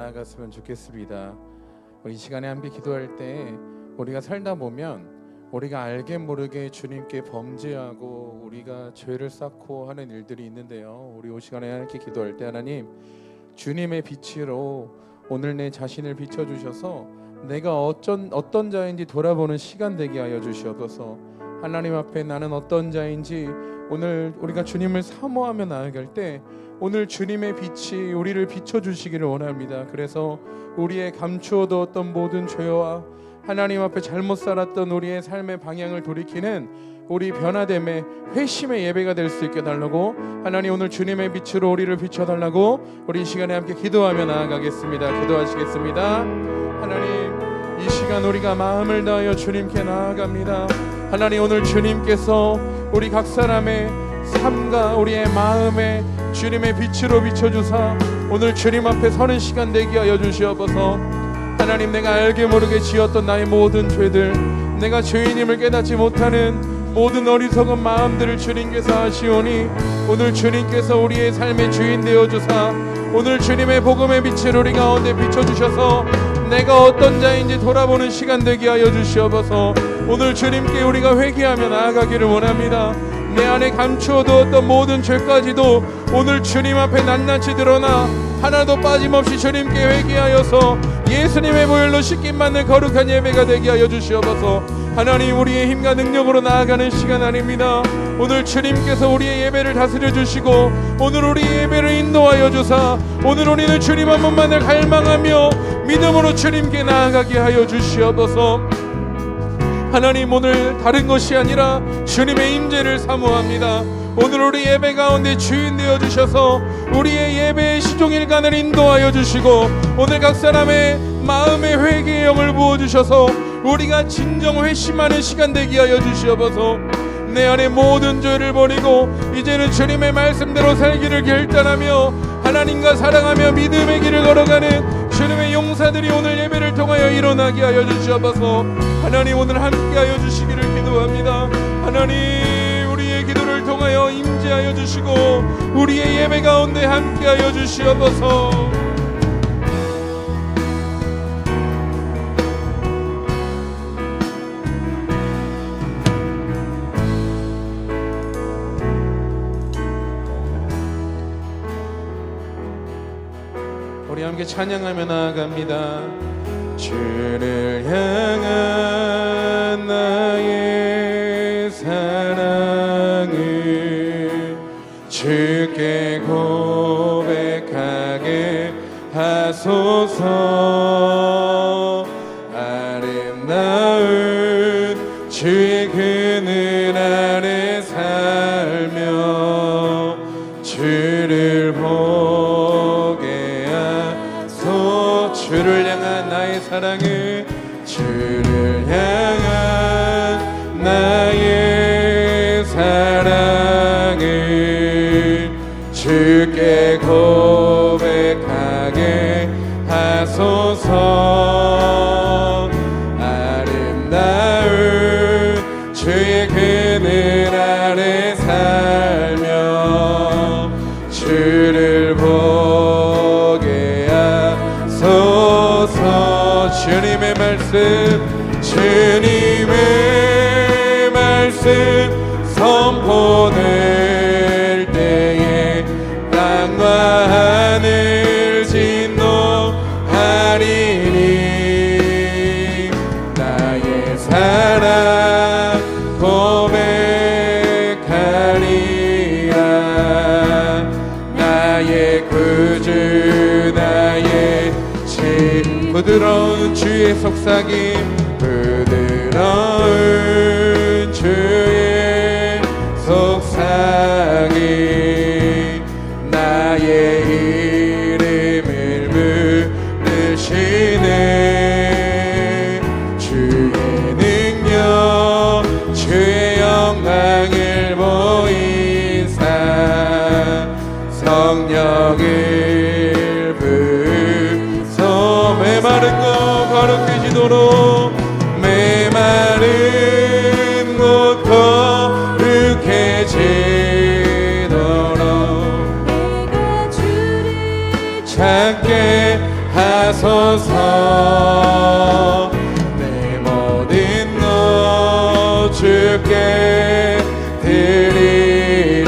나아갔으면 좋겠습니다. 우리 이 시간에 함께 기도할 때 우리가 살다 보면 우리가 알게 모르게 주님께 범죄하고 우리가 죄를 쌓고 하는 일들이 있는데요. 우리 이 시간에 함께 기도할 때 하나님 주님의 빛으로 오늘 내 자신을 비춰주셔서 내가 어떤 자인지 돌아보는 시간 되게 하여 주시옵소서. 하나님 앞에 나는 어떤 자인지 오늘 우리가 주님을 사모하며 나아갈 때 오늘 주님의 빛이 우리를 비춰주시기를 원합니다. 그래서 우리의 감추어두었던 모든 죄와 하나님 앞에 잘못 살았던 우리의 삶의 방향을 돌이키는 우리 변화됨의 회심의 예배가 될 수 있게 달라고 하나님 오늘 주님의 빛으로 우리를 비춰달라고 우리 이 시간에 함께 기도하며 나아가겠습니다. 기도하시겠습니다. 하나님 이 시간 우리가 마음을 다하여 주님께 나아갑니다. 하나님 오늘 주님께서 우리 각 사람의 삶과 우리의 마음에 주님의 빛으로 비춰주사 오늘 주님 앞에 서는 시간 되게 하여 주시옵소서. 하나님 내가 알게 모르게 지었던 나의 모든 죄들, 내가 죄인임을 깨닫지 못하는 모든 어리석은 마음들을 주님께서 아시오니 오늘 주님께서 우리의 삶의 주인 되어주사 오늘 주님의 복음의 빛을 우리 가운데 비춰주셔서 내가 어떤 자인지 돌아보는 시간 되게 하여 주시옵소서. 오늘 주님께 우리가 회개하며 나아가기를 원합니다. 내 안에 감추어두었던 모든 죄까지도 오늘 주님 앞에 낱낱이 드러나 하나도 빠짐없이 주님께 회개하여서 예수님의 보혈로 씻김받는 거룩한 예배가 되게 하여 주시옵소서. 하나님 우리의 힘과 능력으로 나아가는 시간 아닙니다. 오늘 주님께서 우리의 예배를 다스려 주시고 오늘 우리의 예배를 인도하여 주사 오늘 우리는 주님 한 분만을 갈망하며 믿음으로 주님께 나아가게 하여 주시옵소서. 하나님 오늘 다른 것이 아니라 주님의 임재를 사모합니다. 오늘 우리 예배 가운데 주인 되어 주셔서 우리의 예배의 시종일관을 인도하여 주시고 오늘 각 사람의 마음의 회개의 영을 부어주셔서 우리가 진정 회심하는 시간 되게 하여 주시옵소서. 내 안에 모든 죄를 버리고 이제는 주님의 말씀대로 살기를 결단하며 하나님과 사랑하며 믿음의 길을 걸어가는 주님의 용사들이 오늘 예배를 통하여 일어나게 하여 주시옵소서. 하나님 오늘 함께하여 주시기를 기도합니다. 하나님 우리의 기도를 통하여 임재하여 주시고 우리의 예배 가운데 함께하여 주시옵소서. 우리 함께 찬양하며 나아갑니다. 주를 향한 나의 사랑을 주께 고백하게 하소서. 아름다운 주의 그늘 아래 살며 주를 주를 향한 나의 사랑을 주를 향한 나의 사랑을 주께 고백하게 하소서. 아름다운 주의 그늘 아래 살며 주를 보게 하소서. 주님의 말씀 선포될 때에 땅과 하늘 진노하리니 나의 사랑 고백하리라. 나의 구주 나의 부드러운 주의 속삭임 부드러운 주의 속삭임 나의 이름을 부르시네. 주의 능력 주의 영광을 보이사 성령을 부서 메마른 곳 거룩해지도록 메마른 곳 거룩해지도록 내가 주를 찾게 하소서. 내 모든 것 주께 드리리.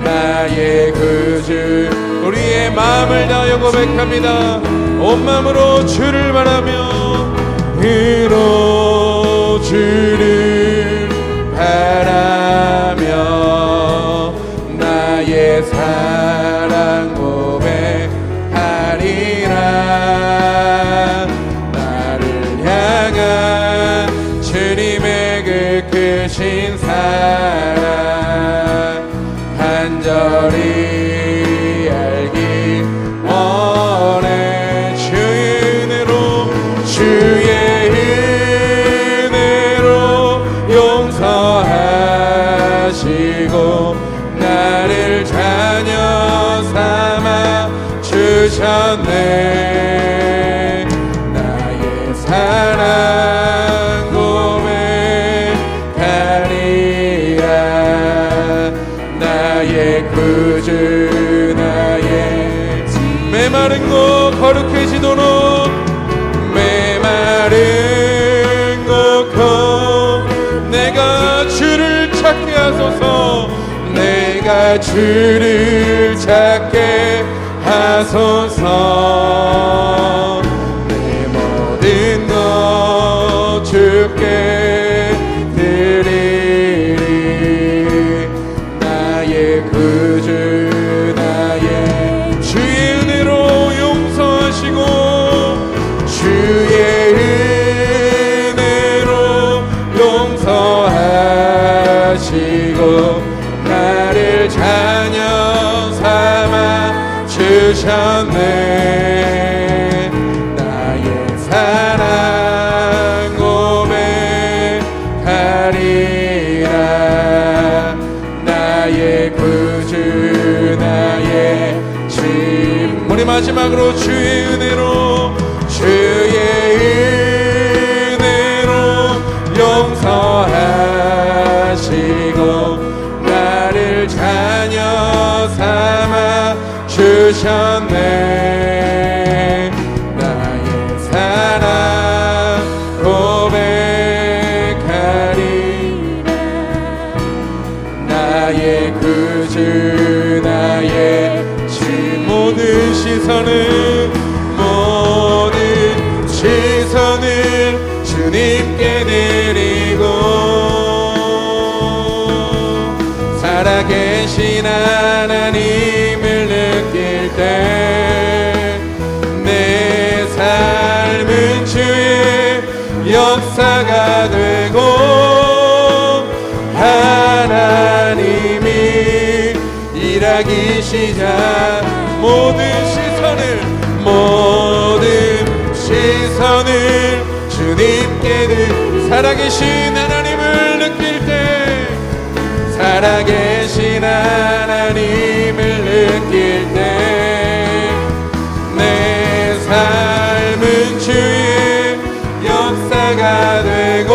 나의 구주. 우리의 마음을 다하여 고백합니다. 온 마음으로 주를 바라며 주를 바라며 나의 사랑 고백하리라. 나를 향한 주님의 그 크신 사랑 간절히 알기 원해. 주의 은혜로 용서하시고 나를 자녀 삼아 주셨네. 나의 사랑 고백하리라. 나의 구주 나의 메마른 곳 거룩해지도록 메마른 곳 내가 주를 찾게 하소서. 내가 주를 찾게 하소서. 내 모든 것 주께 드리리. 나의 구주 나의 주의 은혜로 용서하시고 주의 은혜로 용서하시고 나를 자녀 삼아 주셨네. 나의 사랑 고백하리라. 나의 구주 나의 주. 우리 마지막으로 주의 은혜로 용서하시고 나를 자녀 삼아 주셨네. 나의 사랑 고백하리라. 나의 구주 나의 주. 모든 시선을 주님께 드리고 살아계신 하나님을 느낄 때 내 삶은 주의 역사가 되고 하나님이 일하기 시작. 모든 시선을 주님께 살아계신 하나님을 느낄 때 살아계신 하나님을 느낄 때 내 삶은 주의 역사가 되고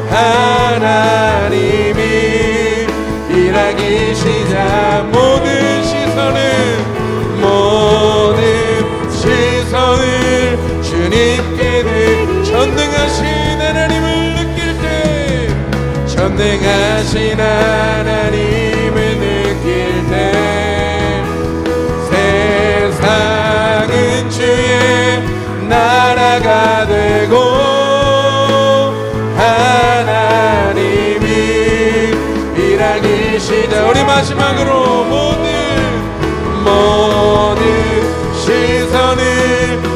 하나님이 일하기 시작. 모든 시선을 주님께 전능하신 하나님을 느낄 때 전능하신 하나님을 느낄 때 세상은 주의 나라가 되고 하나님이 일하기 시작. 우리 마지막으로 모든 시선을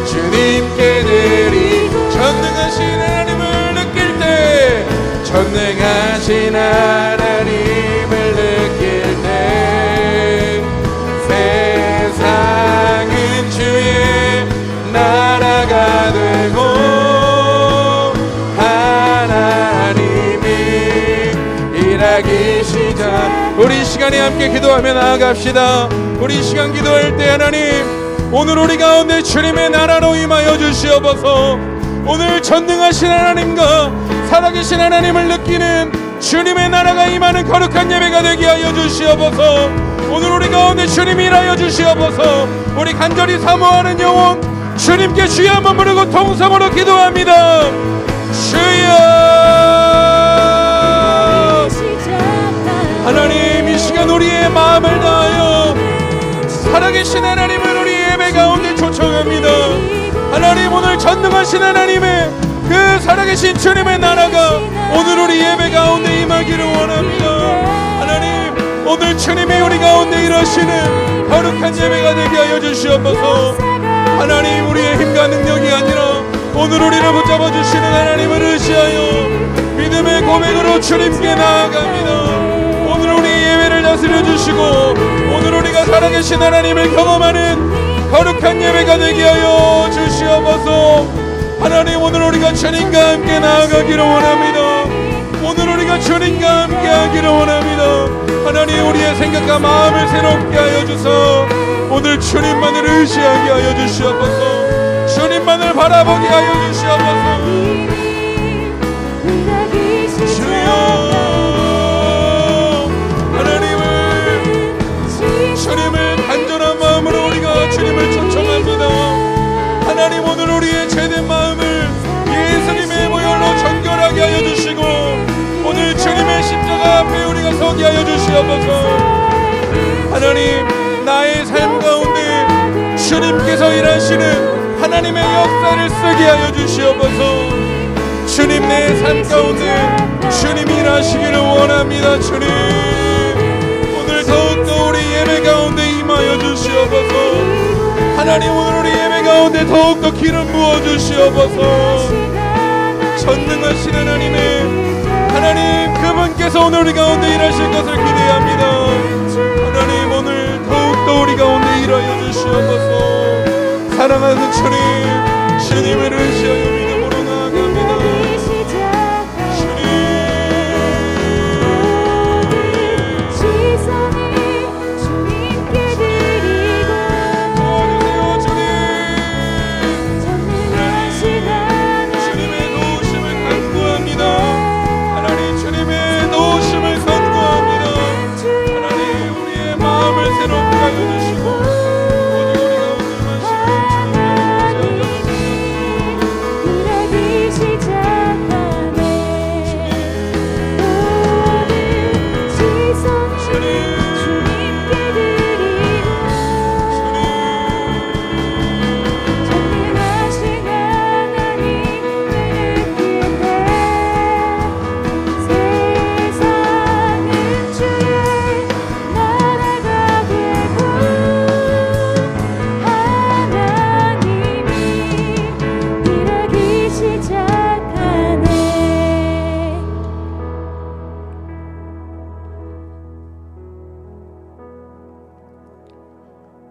주님께 드리. 전능하신 하나님을 느낄 때 전능하신 하나님을 느낄 때 세상은 주의 나라가 되고 하나님이 일하기 시작. 우리 시간에 함께 기도하며 나아갑시다. 우리 시간 기도할 때 하나님 오늘 우리 가운데 주님의 나라로 임하여 주시옵소서. 오늘 전능하신 하나님과 살아계신 하나님을 느끼는 주님의 나라가 임하는 거룩한 예배가 되게 하여 주시옵소서. 오늘 우리 가운데 주님이 일하여 주시옵소서. 우리 간절히 사모하는 영혼 주님께 주여 한번 부르고 통성으로 기도합니다. 주여. 하나님, 이 시간 우리의 마음을 다하여 살아계신 하나님을 우리 예배 가운데 초청합니다. 하나님, 오늘 전능하신 하나님의 그 살아계신 주님의 나라가 오늘 우리 예배 가운데 임하기를 원합니다. 하나님, 오늘 주님이 우리 가운데 일하시는 거룩한 예배가 되게 하여 주시옵소서. 하나님, 우리의 힘과 능력이 아니라 오늘 우리를 붙잡아 주시는 하나님을 의지하여 믿음의 고백으로 주님께 나아갑니다. 오늘 우리 예배를 다스려 주시고 오늘 우리가 살아계신 하나님을 경험하는 거룩한 예배가 되게 하여 주시옵소서. 하나님, 오늘 우리가 주님과 함께 나아가기를 원합니다. 오늘 우리가 주님과 함께 하기를 원합니다. 하나님, 우리의 생각과 마음을 새롭게 하여 주소. 오늘 주님만을 의지하게 하여 주시옵소서. 주님만을 바라보게 하여 주시옵소서. 주여, 주님을 간절한 마음으로 우리가 주님을 초청합니다. 하나님, 오늘 우리의 죄된 마음을 예수님의 보혈로 정결하게 하여 주시고 오늘 주님의 십자가 앞에 우리가 서게 하여 주시옵소서. 하나님, 나의 삶 가운데 주님께서 일하시는 하나님의 역사를 쓰게 하여 주시옵소서. 주님, 내 삶 가운데 주님이 일하시기를 원합니다. 주님, 오늘 더욱더 우리 예배 가운데 임하여 주시옵소서. 하나님, 오늘 우리 예배 가운데 더욱더 기름 부어 주시옵소서. 전능하신 하나님, 그분께서 오늘 우리 가운데 일하실 것을 기대합니다. 하나님, 오늘 더욱더 우리 가운데 일하여 주시옵소서. 사랑하는 주님을 의지하여 믿음으로 나아갑니다.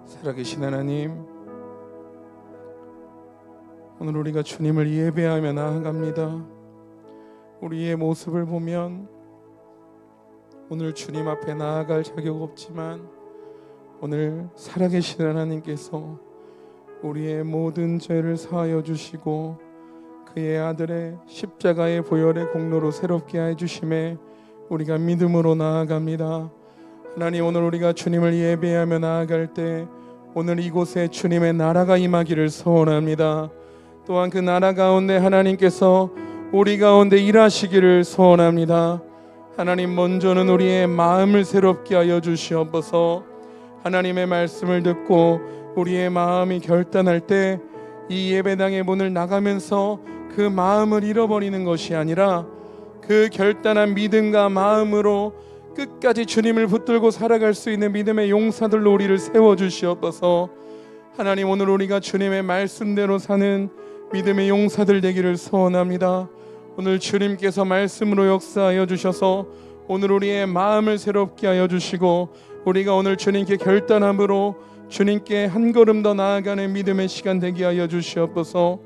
살아계신 하나님, 오늘 우리가 주님을 예배하며 나아갑니다. 우리의 모습을 보면 오늘 주님 앞에 나아갈 자격 없지만 오늘 살아계신 하나님께서 우리의 모든 죄를 사하여 주시고 그의 아들의 십자가의 보혈의 공로로 새롭게 해주심에 우리가 믿음으로 나아갑니다. 하나님, 오늘 우리가 주님을 예배하며 나아갈 때 오늘 이곳에 주님의 나라가 임하기를 소원합니다. 또한 그 나라 가운데 하나님께서 우리 가운데 일하시기를 소원합니다. 하나님, 먼저는 우리의 마음을 새롭게 하여 주시옵소서. 하나님의 말씀을 듣고 우리의 마음이 결단할 때 이 예배당의 문을 나가면서 그 마음을 잃어버리는 것이 아니라 그 결단한 믿음과 마음으로 끝까지 주님을 붙들고 살아갈 수 있는 믿음의 용사들로 우리를 세워주시옵소서. 하나님, 오늘 우리가 주님의 말씀대로 사는 믿음의 용사들 되기를 소원합니다. 오늘 주님께서 말씀으로 역사하여 주셔서 오늘 우리의 마음을 새롭게 하여 주시고 우리가 오늘 주님께 결단함으로 주님께 한 걸음 더 나아가는 믿음의 시간 되게 하여 주시옵소서.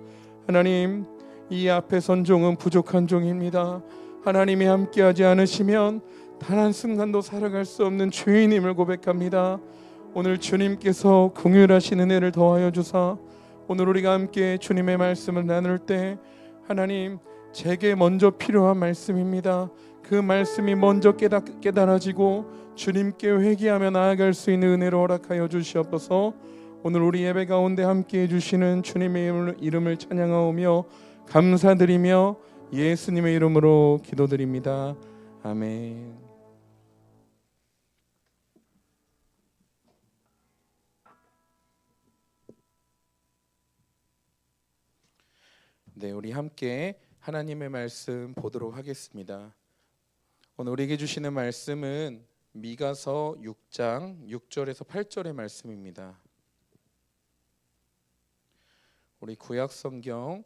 하나님, 이 앞에 선 종은 부족한 종입니다. 하나님이 함께하지 않으시면 단 한순간도 살아갈 수 없는 죄인임을 고백합니다. 오늘 주님께서 긍휼하신 은혜를 더하여 주사 오늘 우리가 함께 주님의 말씀을 나눌 때 하나님, 제게 먼저 필요한 말씀입니다. 그 말씀이 먼저 깨달아지고 주님께 회개하며 나아갈 수 있는 은혜를 허락하여 주시옵소서. 오늘 우리 예배 가운데 함께해 주시는 주님의 이름을 찬양하오며 감사드리며 예수님의 이름으로 기도드립니다. 아멘. 네, 우리 함께 하나님의 말씀 보도록 하겠습니다. 오늘 우리에게 주시는 말씀은 미가서 6장 6절에서 8절의 말씀입니다. 우리 구약 성경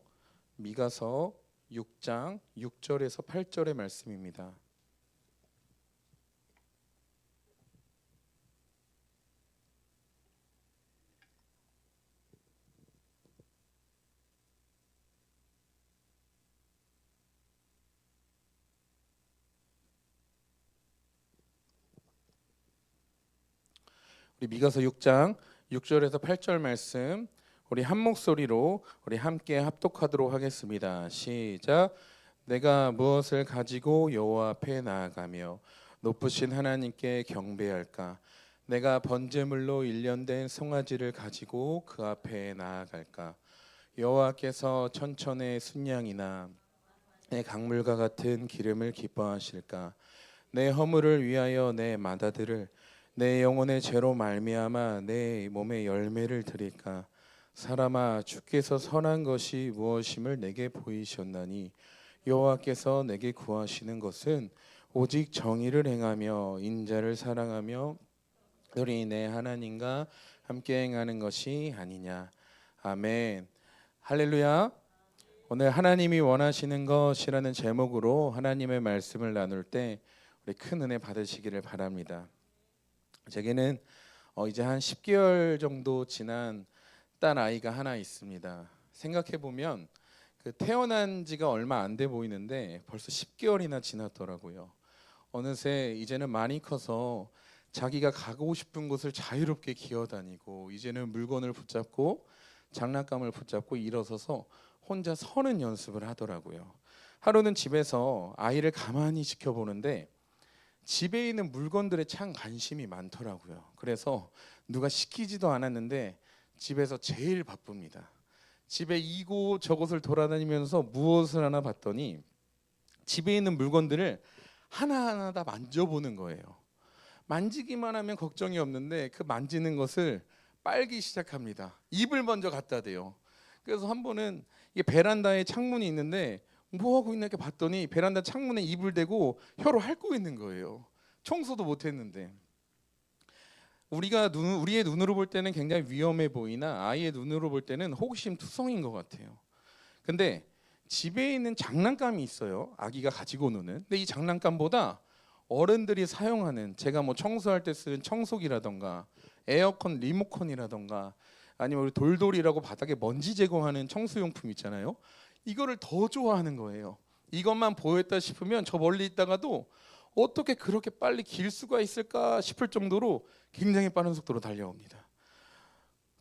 미가서 6장 6절에서 8절의 말씀입니다. 우리 미가서 6장 6절에서 8절 말씀 우리 한 목소리로 우리 함께 합독하도록 하겠습니다. 시작. 내가 무엇을 가지고 여호와 앞에 나아가며 높으신 하나님께 경배할까? 내가 번제물로 일련된 송아지를 가지고 그 앞에 나아갈까? 여호와께서 천천의 순양이나 내 강물과 같은 기름을 기뻐하실까? 내 허물을 위하여 내 마다들을 내 영혼의 죄로 말미암아 내 몸의 열매를 드릴까? 사람아, 주께서 선한 것이 무엇임을 내게 보이셨나니 여호와께서 내게 구하시는 것은 오직 정의를 행하며 인자를 사랑하며 너희 내 하나님과 함께 행하는 것이 아니냐. 아멘. 할렐루야. 오늘 하나님이 원하시는 것이라는 제목으로 하나님의 말씀을 나눌 때 우리 큰 은혜 받으시기를 바랍니다. 제게는 이제 한 10개월 정도 지난 딸 아이가 하나 있습니다. 생각해 보면 그 태어난 지가 얼마 안 돼 보이는데 벌써 10개월이나 지났더라고요. 어느새 이제는 많이 커서 자기가 가고 싶은 곳을 자유롭게 기어다니고 이제는 물건을 붙잡고 장난감을 붙잡고 일어서서 혼자 서는 연습을 하더라고요. 하루는 집에서 아이를 가만히 지켜보는데 집에 있는 물건들에 참 관심이 많더라고요. 그래서 누가 시키지도 않았는데 집에서 제일 바쁩니다. 집에 이곳 저곳을 돌아다니면서 무엇을 하나 봤더니 집에 있는 물건들을 하나하나 다 만져보는 거예요. 만지기만 하면 걱정이 없는데 그 만지는 것을 빨기 시작합니다. 입을 먼저 갖다 대요. 그래서 한 번은 이게 베란다에 창문이 있는데 뭐 하고 있나 이렇게 봤더니 베란다 창문에 입을 대고 혀로 핥고 있는 거예요. 청소도 못 했는데. 우리의 눈으로 볼 때는 굉장히 위험해 보이나 아이의 눈으로 볼 때는 호기심 투성인 것 같아요. 근데 집에 있는 장난감이 있어요. 아기가 가지고 노는. 근데 이 장난감보다 어른들이 사용하는, 제가 뭐 청소할 때 쓰는 청소기라던가 에어컨 리모컨이라던가 아니면 우리 돌돌이라고 바닥에 먼지 제거하는 청소용품 있잖아요. 이거를 더 좋아하는 거예요. 이것만 보였다 싶으면 저 멀리 있다가도 어떻게 그렇게 빨리 길 수가 있을까 싶을 정도로 굉장히 빠른 속도로 달려옵니다.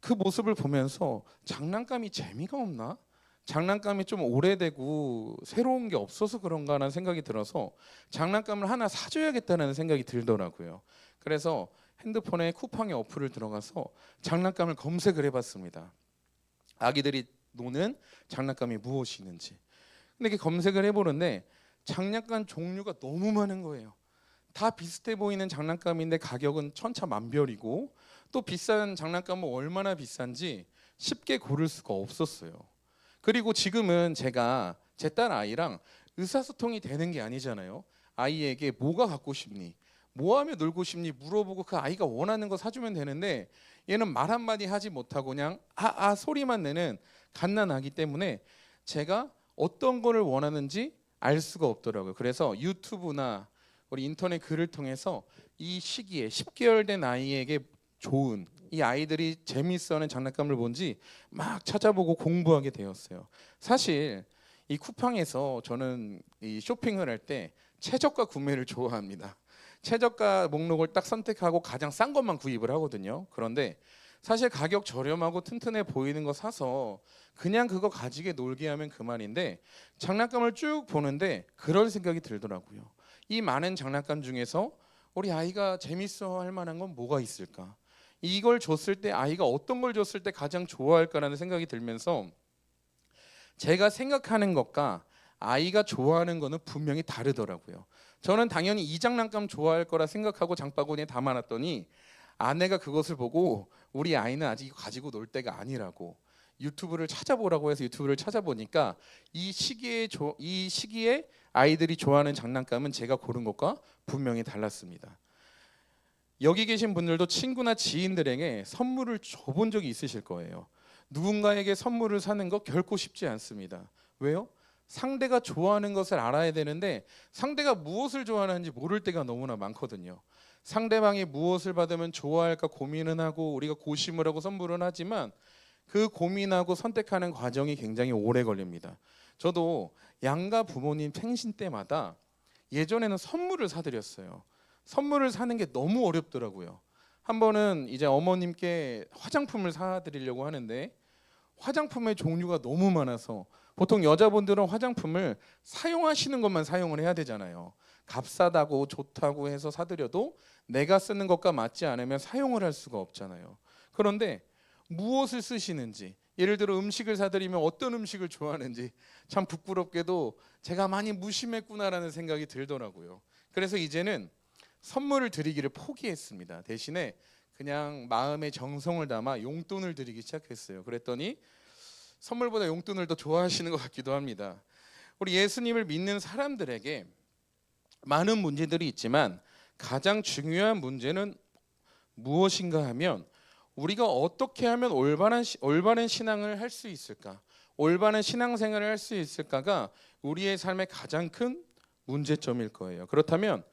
그 모습을 보면서 장난감이 재미가 없나? 장난감이 좀 오래되고 새로운 게 없어서 그런가라는 생각이 들어서 장난감을 하나 사줘야겠다는 생각이 들더라고요. 그래서 핸드폰에 쿠팡의 어플을 들어가서 장난감을 검색을 해봤습니다. 아기들이 노는 장난감이 무엇이 있는지. 근데 이렇게 검색을 해보는데 장난감 종류가 너무 많은 거예요. 다 비슷해 보이는 장난감인데 가격은 천차만별이고 또 비싼 장난감은 얼마나 비싼지 쉽게 고를 수가 없었어요. 그리고 지금은 제가 제 딸 아이랑 의사소통이 되는 게 아니잖아요. 아이에게 뭐가 갖고 싶니? 뭐 하며 놀고 싶니? 물어보고 그 아이가 원하는 거 사주면 되는데 얘는 말 한마디 하지 못하고 그냥 아 소리만 내는 갓난아기 때문에 제가 어떤 거를 원하는지 알 수가 없더라고요. 그래서 유튜브나 우리 인터넷 글을 통해서 이 시기에 10개월 된 아이에게 좋은, 이 아이들이 재미있어하는 장난감을 본지 막 찾아보고 공부하게 되었어요. 사실 이 쿠팡에서 저는 이 쇼핑을 할 때 최저가 구매를 좋아합니다. 최저가 목록을 딱 선택하고 가장 싼 것만 구입을 하거든요. 그런데 사실 가격 저렴하고 튼튼해 보이는 거 사서 그냥 그거 가지게 놀게 하면 그만인데 장난감을 쭉 보는데 그럴 생각이 들더라고요. 이 많은 장난감 중에서 우리 아이가 재밌어 할 만한 건 뭐가 있을까? 이걸 줬을 때 아이가 어떤 걸 줬을 때 가장 좋아할까라는 생각이 들면서 제가 생각하는 것과 아이가 좋아하는 거는 분명히 다르더라고요. 저는 당연히 이 장난감 좋아할 거라 생각하고 장바구니에 담아놨더니 아내가 그것을 보고 우리 아이는 아직 이거 가지고 놀 때가 아니라고 유튜브를 찾아보라고 해서 유튜브를 찾아보니까 이 시기에 아이들이 좋아하는 장난감은 제가 고른 것과 분명히 달랐습니다. 여기 계신 분들도 친구나 지인들에게 선물을 줘본 적이 있으실 거예요. 누군가에게 선물을 사는 거 결코 쉽지 않습니다. 왜요? 상대가 좋아하는 것을 알아야 되는데 상대가 무엇을 좋아하는지 모를 때가 너무나 많거든요. 상대방이 무엇을 받으면 좋아할까 고민은 하고 우리가 고심을 하고 선물은 하지만 그 고민하고 선택하는 과정이 굉장히 오래 걸립니다. 저도 양가 부모님 생신 때마다 예전에는 선물을 사드렸어요. 선물을 사는 게 너무 어렵더라고요. 한 번은 이제 어머님께 화장품을 사드리려고 하는데 화장품의 종류가 너무 많아서 보통 여자분들은 화장품을 사용하시는 것만 사용을 해야 되잖아요. 값싸다고 좋다고 해서 사드려도 내가 쓰는 것과 맞지 않으면 사용을 할 수가 없잖아요. 그런데 무엇을 쓰시는지, 예를 들어 음식을 사드리면 어떤 음식을 좋아하는지 참 부끄럽게도 제가 많이 무심했구나라는 생각이 들더라고요. 그래서 이제는 선물을 드리기를 포기했습니다. 대신에 그냥 마음의 정성을 담아 용돈을 드리기 시작했어요. 그랬더니 선물보다 용돈을 더 좋아하시는 것 같기도 합니다. 우리 예수님을 믿는 사람들에게 많은 문제들이 있지만 가장 중요한 문제는 무엇인가 하면 우리가 어떻게 하면 올바른 신앙을 할 수 있을까? 올바른 신앙생활을 할 수 있을까가 우리의 삶의 가장 큰 문제점일 거예요. 그렇다면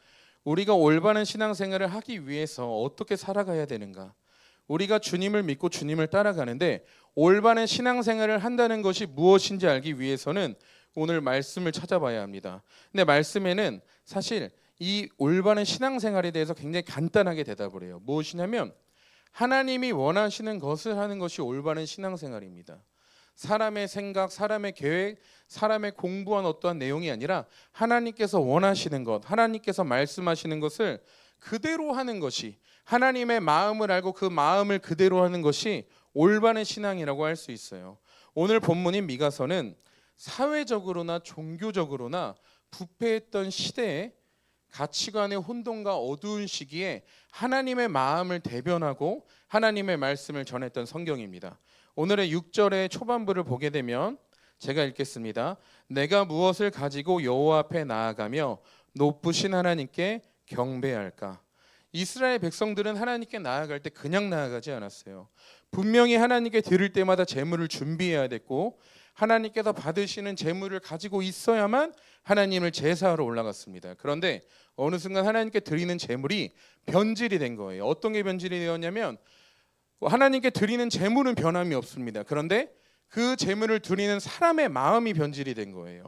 우리가 올바른 신앙생활을 하기 위해서 어떻게 살아가야 되는가? 우리가 주님을 믿고 주님을 따라가는데 올바른 신앙생활을 한다는 것이 무엇인지 알기 위해서는 오늘 말씀을 찾아봐야 합니다. 근데 말씀에는 사실 이 올바른 신앙생활에 대해서 굉장히 간단하게 대답을 해요. 무엇이냐면 하나님이 원하시는 것을 하는 것이 올바른 신앙생활입니다. 사람의 생각, 사람의 계획, 사람의 공부한 어떠한 내용이 아니라 하나님께서 원하시는 것, 하나님께서 말씀하시는 것을 그대로 하는 것이, 하나님의 마음을 알고 그 마음을 그대로 하는 것이 올바른 신앙이라고 할 수 있어요. 오늘 본문인 미가서는 사회적으로나 종교적으로나 부패했던 시대에 가치관의 혼돈과 어두운 시기에 하나님의 마음을 대변하고 하나님의 말씀을 전했던 성경입니다. 오늘의 6절의 초반부를 보게 되면 제가 읽겠습니다. 내가 무엇을 가지고 여호와 앞에 나아가며 높으신 하나님께 경배할까? 이스라엘 백성들은 하나님께 나아갈 때 그냥 나아가지 않았어요. 분명히 하나님께 드릴 때마다 제물을 준비해야 됐고 하나님께서 받으시는 제물을 가지고 있어야만 하나님을 제사하러 올라갔습니다. 그런데 어느 순간 하나님께 드리는 제물이 변질이 된 거예요. 어떤 게 변질이 되었냐면 하나님께 드리는 제물은 변함이 없습니다. 그런데 그 제물을 드리는 사람의 마음이 변질이 된 거예요.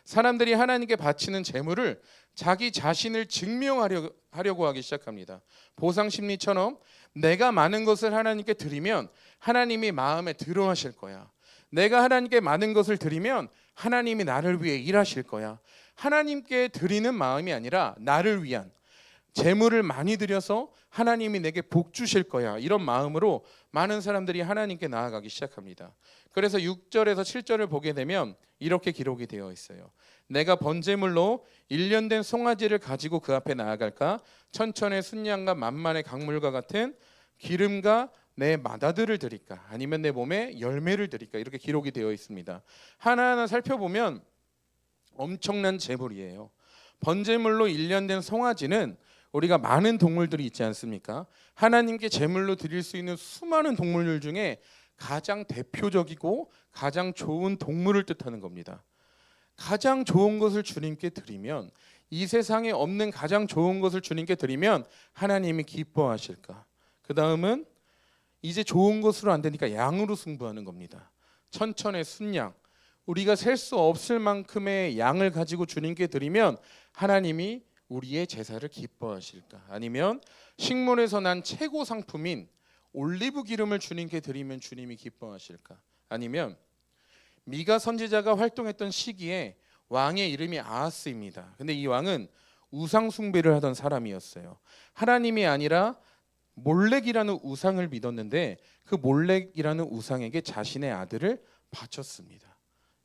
사람들이 하나님께 바치는 제물을 자기 자신을 증명하려고 하기 시작합니다. 보상 심리처럼 내가 많은 것을 하나님께 드리면 하나님이 마음에 들어하실 거야. 내가 하나님께 많은 것을 드리면 하나님이 나를 위해 일하실 거야. 하나님께 드리는 마음이 아니라 나를 위한, 재물을 많이 드려서 하나님이 내게 복 주실 거야, 이런 마음으로 많은 사람들이 하나님께 나아가기 시작합니다. 그래서 6절에서 7절을 보게 되면 이렇게 기록이 되어 있어요. 내가 번제물로 1년 된 송아지를 가지고 그 앞에 나아갈까? 천천의 순양과 만만의 강물과 같은 기름과 내 마다들을 드릴까? 아니면 내 몸에 열매를 드릴까? 이렇게 기록이 되어 있습니다. 하나하나 살펴보면 엄청난 제물이에요. 번제물로 1년 된 송아지는 우리가 많은 동물들이 있지 않습니까? 하나님께 제물로 드릴 수 있는 수많은 동물들 중에 가장 대표적이고 가장 좋은 동물을 뜻하는 겁니다. 가장 좋은 것을 주님께 드리면, 이 세상에 없는 가장 좋은 것을 주님께 드리면 하나님이 기뻐하실까? 그 다음은 이제 좋은 것으로 안 되니까 양으로 승부하는 겁니다. 천천의 순양, 우리가 셀 수 없을 만큼의 양을 가지고 주님께 드리면 하나님이 우리의 제사를 기뻐하실까? 아니면 식물에서 난 최고 상품인 올리브 기름을 주님께 드리면 주님이 기뻐하실까? 아니면 미가 선지자가 활동했던 시기에 왕의 이름이 아하스입니다. 근데 이 왕은 우상 숭배를 하던 사람이었어요. 하나님이 아니라 몰렉이라는 우상을 믿었는데 그 몰렉이라는 우상에게 자신의 아들을 바쳤습니다.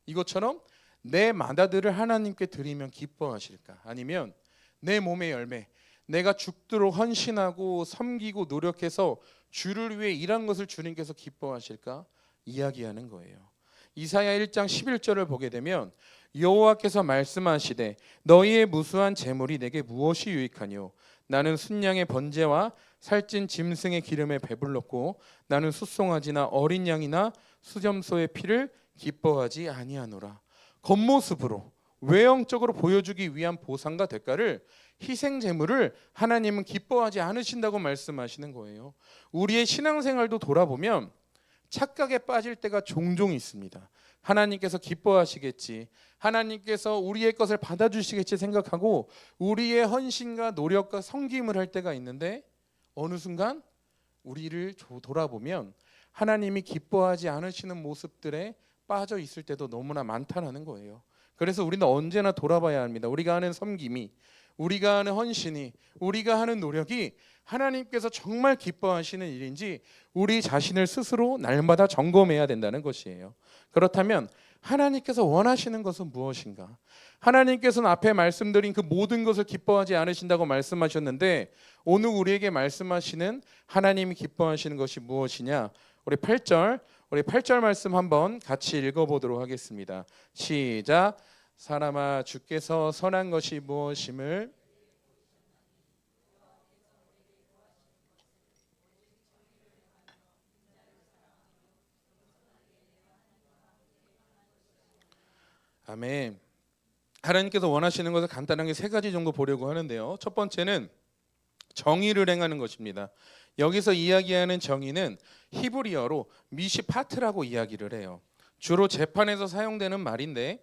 이것처럼 내 맏아들을 하나님께 드리면 기뻐하실까? 아니면 내 몸의 열매, 내가 죽도록 헌신하고 섬기고 노력해서 주를 위해 일한 것을 주님께서 기뻐하실까? 이야기하는 거예요. 이사야 1장 11절을 보게 되면 여호와께서 말씀하시되 너희의 무수한 재물이 내게 무엇이 유익하뇨? 나는 순양의 번제와 살찐 짐승의 기름에 배불렀고 나는 숫송아지나 어린 양이나 수점소의 피를 기뻐하지 아니하노라. 겉모습으로 외형적으로 보여주기 위한 보상과 대가를 희생 제물을 하나님은 기뻐하지 않으신다고 말씀하시는 거예요. 우리의 신앙생활도 돌아보면 착각에 빠질 때가 종종 있습니다. 하나님께서 기뻐하시겠지, 하나님께서 우리의 것을 받아주시겠지 생각하고 우리의 헌신과 노력과 섬김을 할 때가 있는데 어느 순간 우리를 돌아보면 하나님이 기뻐하지 않으시는 모습들에 빠져 있을 때도 너무나 많다는 거예요. 그래서 우리는 언제나 돌아봐야 합니다. 우리가 하는 섬김이, 우리가 하는 헌신이, 우리가 하는 노력이 하나님께서 정말 기뻐하시는 일인지 우리 자신을 스스로 날마다 점검해야 된다는 것이에요. 그렇다면 하나님께서 원하시는 것은 무엇인가? 하나님께서는 앞에 말씀드린 그 모든 것을 기뻐하지 않으신다고 말씀하셨는데 오늘 우리에게 말씀하시는 하나님이 기뻐하시는 것이 무엇이냐? 우리 8절 말씀 한번 같이 읽어보도록 하겠습니다. 시작. 사람아 주께서 선한 것이 무엇임을 아멘. 하나님께서 원하시는 것을 간단하게 세 가지 정도 보려고 하는데요. 첫 번째는 정의를 행하는 것입니다. 여기서 이야기하는 정의는 히브리어로 미시파트라고 이야기를 해요. 주로 재판에서 사용되는 말인데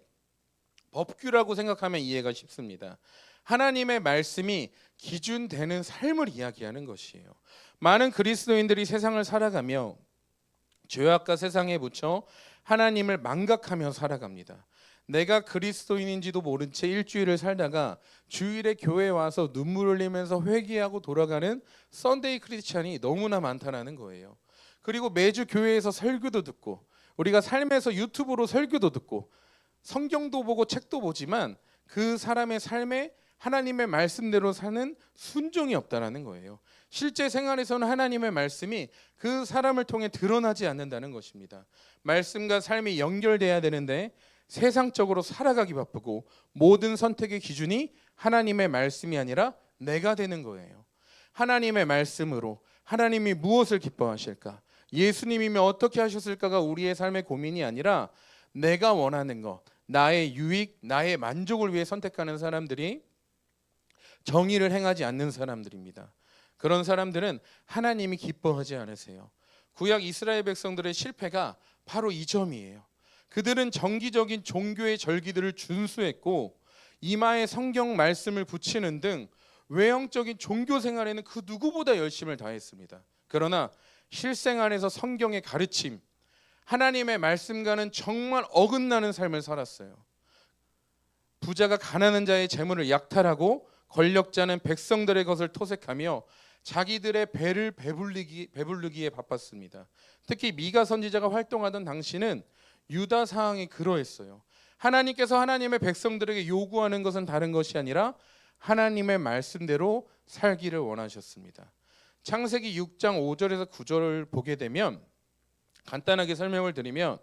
법규라고 생각하면 이해가 쉽습니다. 하나님의 말씀이 기준되는 삶을 이야기하는 것이에요. 많은 그리스도인들이 세상을 살아가며 죄악과 세상에 묻혀 하나님을 망각하며 살아갑니다. 내가 그리스도인인지도 모른 채 일주일을 살다가 주일에 교회에 와서 눈물 흘리면서 회개하고 돌아가는 썬데이 크리스찬이 너무나 많다는 거예요. 그리고 매주 교회에서 설교도 듣고 우리가 삶에서 유튜브로 설교도 듣고 성경도 보고 책도 보지만 그 사람의 삶에 하나님의 말씀대로 사는 순종이 없다는 거예요. 실제 생활에서는 하나님의 말씀이 그 사람을 통해 드러나지 않는다는 것입니다. 말씀과 삶이 연결돼야 되는데 세상적으로 살아가기 바쁘고 모든 선택의 기준이 하나님의 말씀이 아니라 내가 되는 거예요. 하나님의 말씀으로 하나님이 무엇을 기뻐하실까? 예수님이면 어떻게 하셨을까가 우리의 삶의 고민이 아니라 내가 원하는 것, 나의 유익, 나의 만족을 위해 선택하는 사람들이 정의를 행하지 않는 사람들입니다. 그런 사람들은 하나님이 기뻐하지 않으세요. 구약 이스라엘 백성들의 실패가 바로 이 점이에요. 그들은 정기적인 종교의 절기들을 준수했고 이마에 성경 말씀을 붙이는 등 외형적인 종교 생활에는 그 누구보다 열심을 다했습니다. 그러나 실생활에서 성경의 가르침, 하나님의 말씀과는 정말 어긋나는 삶을 살았어요. 부자가 가난한 자의 재물을 약탈하고 권력자는 백성들의 것을 토색하며 자기들의 배를 배부르기에 바빴습니다. 특히 미가 선지자가 활동하던 당시는 유다 사항이 그러했어요. 하나님께서 하나님의 백성들에게 요구하는 것은 다른 것이 아니라 하나님의 말씀대로 살기를 원하셨습니다. 창세기 6장 5절에서 9절을 보게 되면 간단하게 설명을 드리면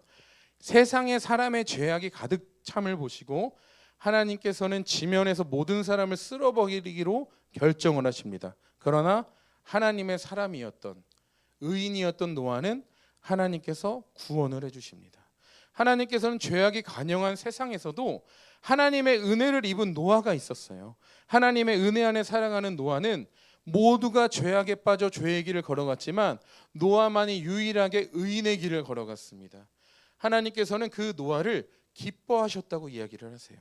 세상에 사람의 죄악이 가득 참을 보시고 하나님께서는 지면에서 모든 사람을 쓸어버리기로 결정을 하십니다. 그러나 하나님의 사람이었던 의인이었던 노아는 하나님께서 구원을 해주십니다. 하나님께서는 죄악이 관영한 세상에서도 하나님의 은혜를 입은 노아가 있었어요. 하나님의 은혜 안에 살아가는 노아는 모두가 죄악에 빠져 죄의 길을 걸어갔지만 노아만이 유일하게 의인의 길을 걸어갔습니다. 하나님께서는 그 노아를 기뻐하셨다고 이야기를 하세요.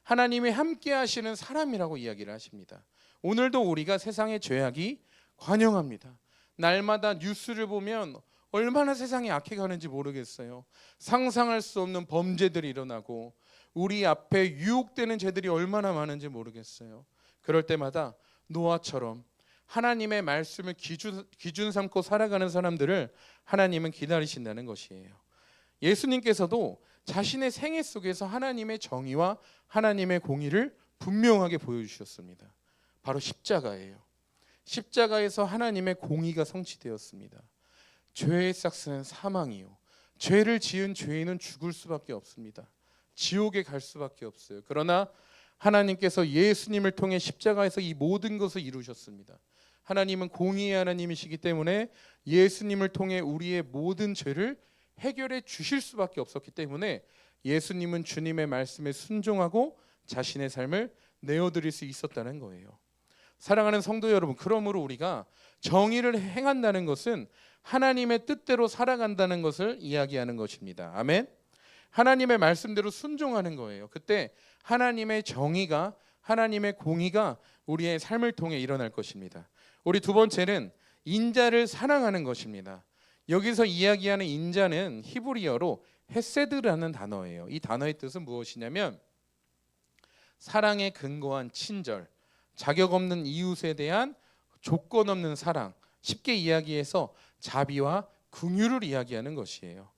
하나님이 함께 하시는 사람이라고 이야기를 하십니다. 오늘도 우리가 세상의 죄악이 관영합니다. 날마다 뉴스를 보면 얼마나 세상이 악해가는지 모르겠어요. 상상할 수 없는 범죄들이 일어나고 우리 앞에 유혹되는 죄들이 얼마나 많은지 모르겠어요. 그럴 때마다 노아처럼 하나님의 말씀을 기준 삼고 살아가는 사람들을 하나님은 기다리신다는 것이에요. 예수님께서도 자신의 생애 속에서 하나님의 정의와 하나님의 공의를 분명하게 보여주셨습니다. 바로 십자가예요. 십자가에서 하나님의 공의가 성취되었습니다. 죄의 삭스는 사망이요, 죄를 지은 죄인은 죽을 수밖에 없습니다. 지옥에 갈 수밖에 없어요. 그러나 하나님께서 예수님을 통해 십자가에서 이 모든 것을 이루셨습니다. 하나님은 공의의 하나님이시기 때문에 예수님을 통해 우리의 모든 죄를 해결해 주실 수밖에 없었기 때문에 예수님은 주님의 말씀에 순종하고 자신의 삶을 내어드릴 수 있었다는 거예요. 사랑하는 성도 여러분, 그러므로 우리가 정의를 행한다는 것은 하나님의 뜻대로 살아간다는 것을 이야기하는 것입니다. 아멘. 하나님의 말씀대로 순종하는 거예요. 그때 하나님의 정의가, 하나님의 공의가 우리의 삶을 통해 일어날 것입니다. 우리 두 번째는 인자를 사랑하는 것입니다. 여기서 이야기하는 인자는 히브리어로 헤세드라는 단어예요. 이 단어의 뜻은 무엇이냐면 사랑에 근거한 친절, 자격 없는 이웃에 대한 조건 없는 사랑, 쉽게 이야기해서 자비와 긍휼을 이야기하는 것이에요.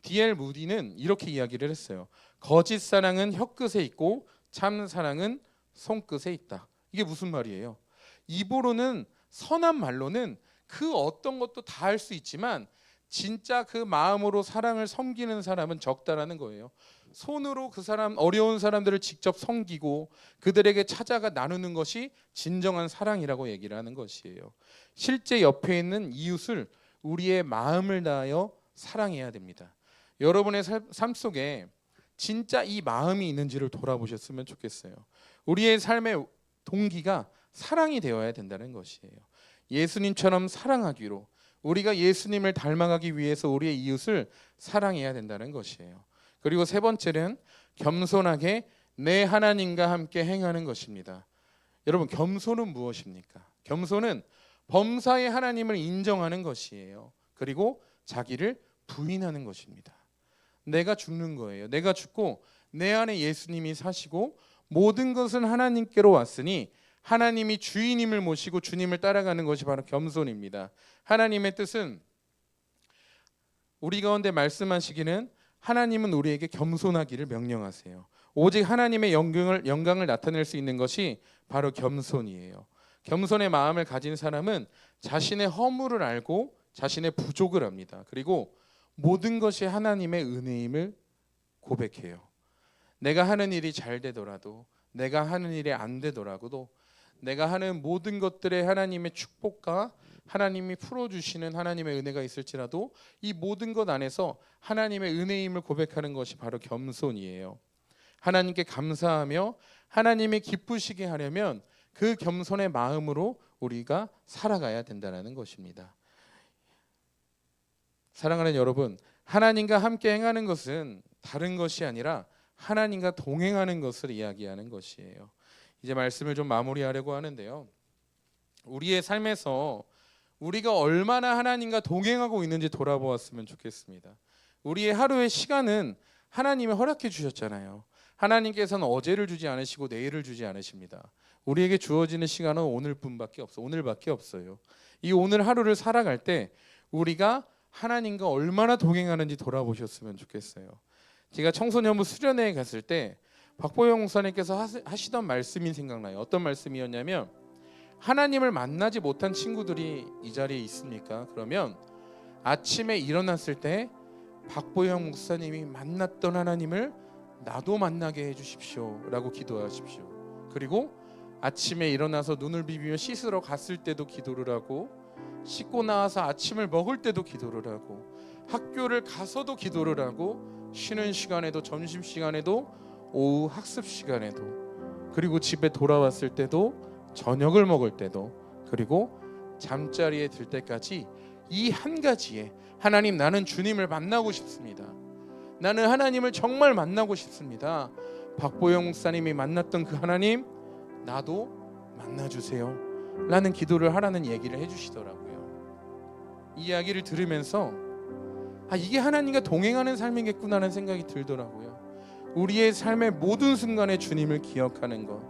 D.L. 무디는 이렇게 이야기를 했어요. 거짓 사랑은 혀끝에 있고 참 사랑은 손끝에 있다. 이게 무슨 말이에요? 입으로는, 선한 말로는 그 어떤 것도 다 할 수 있지만 진짜 그 마음으로 사랑을 섬기는 사람은 적다라는 거예요. 손으로 그 사람, 어려운 사람들을 직접 섬기고 그들에게 찾아가 나누는 것이 진정한 사랑이라고 얘기를 하는 것이에요. 실제 옆에 있는 이웃을 우리의 마음을 다하여 사랑해야 됩니다. 여러분의 삶 속에 진짜 이 마음이 있는지를 돌아보셨으면 좋겠어요. 우리의 삶의 동기가 사랑이 되어야 된다는 것이에요. 예수님처럼 사랑하기로, 우리가 예수님을 닮아가기 위해서 우리의 이웃을 사랑해야 된다는 것이에요. 그리고 세 번째는 겸손하게 내 하나님과 함께 행하는 것입니다. 여러분, 겸손은 무엇입니까? 겸손은 범사의 하나님을 인정하는 것이에요. 그리고 자기를 부인하는 것입니다. 내가 죽는 거예요. 내가 죽고 내 안에 예수님이 사시고 모든 것은 하나님께로 왔으니 하나님이 주인임을 모시고 주님을 따라가는 것이 바로 겸손입니다. 하나님의 뜻은, 우리 가운데 말씀하시기는 하나님은 우리에게 겸손하기를 명령하세요. 오직 하나님의 영광을 나타낼 수 있는 것이 바로 겸손이에요. 겸손의 마음을 가진 사람은 자신의 허물을 알고 자신의 부족을 합니다. 그리고 모든 것이 하나님의 은혜임을 고백해요. 내가 하는 일이 잘 되더라도, 내가 하는 일이 안 되더라도, 내가 하는 모든 것들에 하나님의 축복과 하나님이 풀어주시는 하나님의 은혜가 있을지라도 이 모든 것 안에서 하나님의 은혜임을 고백하는 것이 바로 겸손이에요. 하나님께 감사하며 하나님이 기쁘시게 하려면 그 겸손의 마음으로 우리가 살아가야 된다는 것입니다. 사랑하는 여러분, 하나님과 함께 행하는 것은 다른 것이 아니라 하나님과 동행하는 것을 이야기하는 것이에요. 이제 말씀을 좀 마무리하려고 하는데요. 우리의 삶에서 우리가 얼마나 하나님과 동행하고 있는지 돌아보았으면 좋겠습니다. 우리의 하루의 시간은 하나님이 허락해 주셨잖아요. 하나님께서는 어제를 주지 않으시고 내일을 주지 않으십니다. 우리에게 주어지는 시간은 오늘뿐밖에 없어. 오늘밖에 없어요. 이 오늘 하루를 살아갈 때 우리가 하나님과 얼마나 동행하는지 돌아보셨으면 좋겠어요. 제가 청소년부 수련회에 갔을 때 박보영 목사님께서 하시던 말씀이 생각나요. 어떤 말씀이었냐면, 하나님을 만나지 못한 친구들이 이 자리에 있습니까? 그러면 아침에 일어났을 때 박보영 목사님이 만났던 하나님을 나도 만나게 해주십시오 라고 기도하십시오. 그리고 아침에 일어나서 눈을 비비며 씻으러 갔을 때도 기도를 하고, 씻고 나와서 아침을 먹을 때도 기도를 하고, 학교를 가서도 기도를 하고, 쉬는 시간에도, 점심시간에도, 오후 학습 시간에도, 그리고 집에 돌아왔을 때도, 저녁을 먹을 때도, 그리고 잠자리에 들 때까지 이 한 가지에, 하나님, 나는 주님을 만나고 싶습니다. 나는 하나님을 정말 만나고 싶습니다. 박보영 목사님이 만났던 그 하나님, 나도 만나주세요 라는 기도를 하라는 얘기를 해주시더라고요. 이 이야기를 들으면서 이게 하나님과 동행하는 삶이겠구나라는 생각이 들더라고요. 우리의 삶의 모든 순간에 주님을 기억하는 것,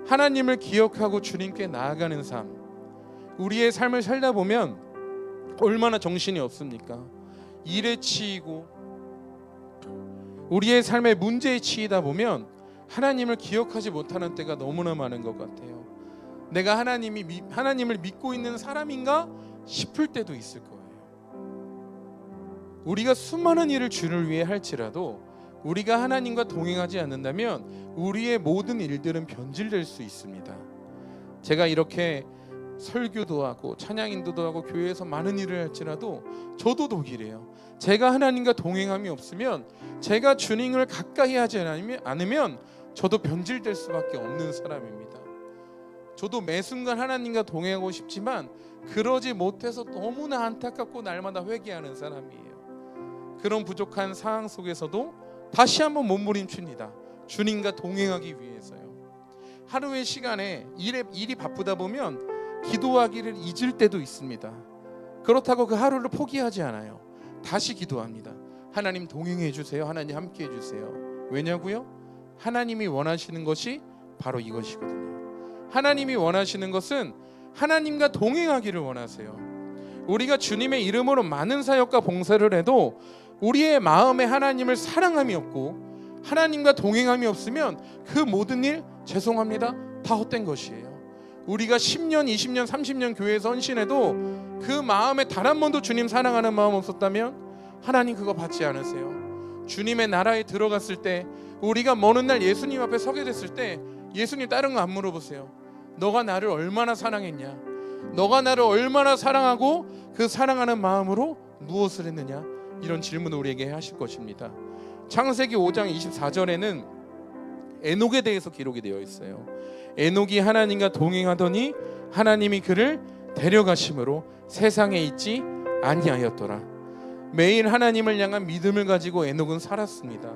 하나님을 기억하고 주님께 나아가는 삶, 우리의 삶을 살다 보면 얼마나 정신이 없습니까? 일에 치이고 우리의 삶의 문제에 치이다 보면 하나님을 기억하지 못하는 때가 너무나 많은 것 같아요. 내가 하나님을 믿고 있는 사람인가 싶을 때도 있을 거예요. 우리가 수많은 일을 주를 위해 할지라도 우리가 하나님과 동행하지 않는다면 우리의 모든 일들은 변질될 수 있습니다. 제가 이렇게 설교도 하고 찬양인도도 하고 교회에서 많은 일을 할지라도 저도 독일이에요. 제가 하나님과 동행함이 없으면, 제가 주님을 가까이 하지 않으면 저도 변질될 수밖에 없는 사람입니다. 저도 매 순간 하나님과 동행하고 싶지만 그러지 못해서 너무나 안타깝고 날마다 회개하는 사람이에요. 그런 부족한 상황 속에서도 다시 한번 몸부림칩니다. 주님과 동행하기 위해서요. 하루의 시간에 일이 바쁘다 보면 기도하기를 잊을 때도 있습니다. 그렇다고 그 하루를 포기하지 않아요. 다시 기도합니다. 하나님 동행해 주세요. 하나님 함께 해 주세요. 왜냐고요? 하나님이 원하시는 것이 바로 이것이거든요. 하나님이 원하시는 것은 하나님과 동행하기를 원하세요. 우리가 주님의 이름으로 많은 사역과 봉사를 해도 우리의 마음에 하나님을 사랑함이 없고 하나님과 동행함이 없으면 그 모든 일, 죄송합니다, 다 헛된 것이에요. 우리가 10년, 20년, 30년 교회에서 헌신해도 그 마음에 단 한 번도 주님 사랑하는 마음 없었다면 하나님 그거 받지 않으세요. 주님의 나라에 들어갔을 때, 우리가 먼 날 예수님 앞에 서게 됐을 때 예수님 다른 거 안 물어보세요. 너가 나를 얼마나 사랑했냐, 너가 나를 얼마나 사랑하고 그 사랑하는 마음으로 무엇을 했느냐, 이런 질문을 우리에게 하실 것입니다. 창세기 5장 24절에는 에녹에 대해서 기록이 되어 있어요. 에녹이 하나님과 동행하더니 하나님이 그를 데려가심으로 세상에 있지 아니하였더라. 매일 하나님을 향한 믿음을 가지고 에녹은 살았습니다.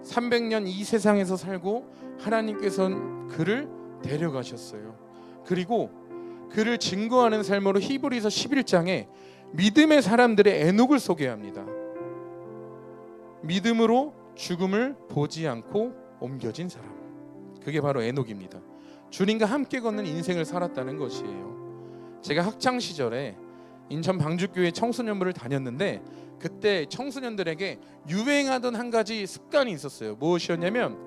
300년 이 세상에서 살고 하나님께서는 그를 데려가셨어요. 그리고 그를 증거하는 삶으로 히브리서 11장에 믿음의 사람들의 에녹을 소개합니다. 믿음으로 죽음을 보지 않고 옮겨진 사람, 그게 바로 에녹입니다. 주님과 함께 걷는 인생을 살았다는 것이에요. 제가 학창 시절에 인천 방주교회 청소년부를 다녔는데 그때 청소년들에게 유행하던 한 가지 습관이 있었어요. 무엇이었냐면,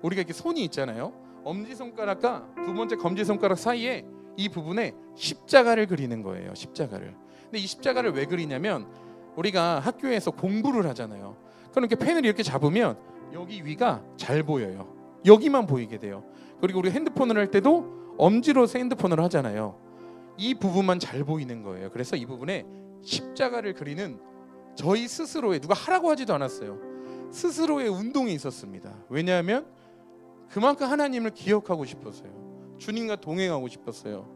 우리가 이렇게 손이 있잖아요. 엄지손가락과 두 번째 검지손가락 사이에 이 부분에 십자가를 그리는 거예요. 십자가를. 근데 이 십자가를 왜 그리냐면, 우리가 학교에서 공부를 하잖아요. 그럼 이렇게 펜을 이렇게 잡으면 여기 위가 잘 보여요. 여기만 보이게 돼요. 그리고 우리 핸드폰을 할 때도 엄지로서 핸드폰을 하잖아요. 이 부분만 잘 보이는 거예요. 그래서 이 부분에 십자가를 그리는 저희 스스로의, 누가 하라고 하지도 않았어요, 스스로의 운동이 있었습니다. 왜냐하면 그만큼 하나님을 기억하고 싶었어요. 주님과 동행하고 싶었어요.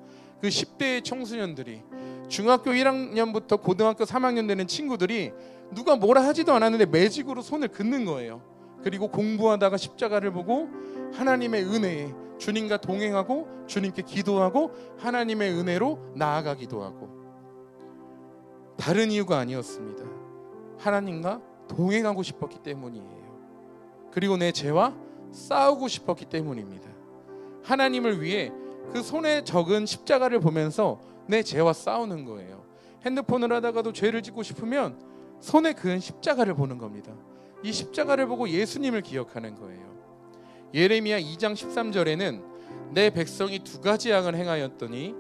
그 10대의 청소년들이, 중학교 1학년부터 고등학교 3학년 되는 친구들이 누가 뭐라 하지도 않았는데 매직으로 손을 긋는 거예요. 그리고 공부하다가 십자가를 보고 하나님의 은혜에 주님과 동행하고 주님께 기도하고 하나님의 은혜로 나아가기도 하고, 다른 이유가 아니었습니다. 하나님과 동행하고 싶었기 때문이에요. 그리고 내 죄와 싸우고 싶었기 때문입니다. 하나님을 위해 그 손에 적은 십자가를 보면서 내 죄와 싸우는 거예요. 핸드폰을 하다가도 죄를 짓고 싶으면 손에 그은 십자가를 보는 겁니다. 이 십자가를 보고 예수님을 기억하는 거예요. 예레미야 2장 13절에는 내 백성이 두 가지 악을 행하였더니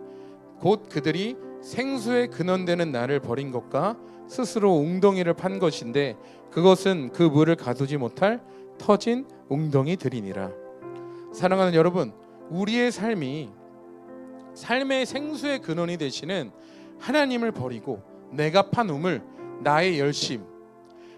곧 그들이 생수의 근원되는 나를 버린 것과 스스로 웅덩이를 판 것인데 그것은 그 물을 가두지 못할 터진 웅덩이들이니라. 사랑하는 여러분, 우리의 삶이 삶의 생수의 근원이 되시는 하나님을 버리고 내가 판 우물, 나의 열심,